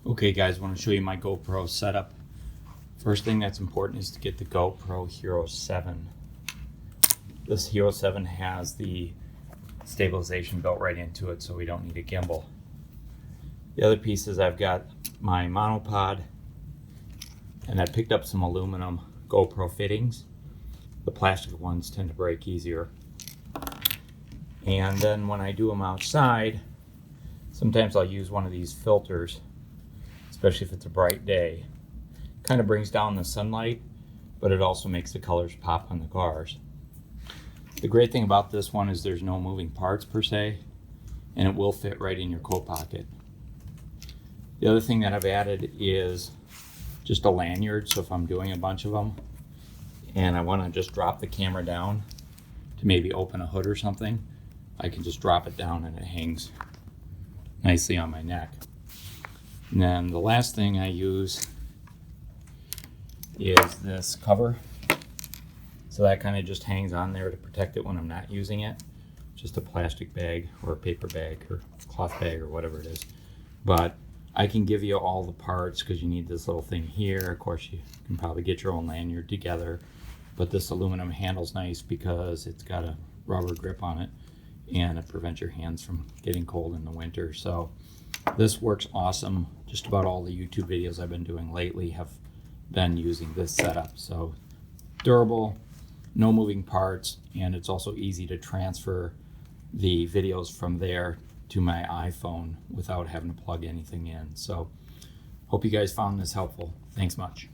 Okay guys, I want to show you my GoPro setup. First thing that's important is to get the GoPro Hero 7. This Hero 7 has the stabilization built right into it, so we don't need a gimbal. The other piece is I've got my monopod, and I picked up some aluminum GoPro fittings. The plastic ones tend to break easier. And then when I do them outside, sometimes I'll use one of these filters, especially if it's a bright day. Kind of brings down the sunlight, but it also makes the colors pop on the cars. The great thing about this one is there's no moving parts per se, and it will fit right in your coat pocket. The other thing that I've added is just a lanyard, so if I'm doing a bunch of them and I want to just drop the camera down to maybe open a hood or something, I can just drop it down and it hangs nicely on my neck. And then the last thing I use is this cover. So that kind of just hangs on there to protect it when I'm not using it. Just a plastic bag or a paper bag or cloth bag or whatever it is. But I can give you all the parts because you need this little thing here. Of course, you can probably get your own lanyard together. But this aluminum handle's nice because it's got a rubber grip on it and it prevents your hands from getting cold in the winter. So this works awesome. Just about all the YouTube videos I've been doing lately have been using this setup. So durable, no moving parts, and it's also easy to transfer the videos from there to my iPhone without having to plug anything in. So hope you guys found this helpful. Thanks much.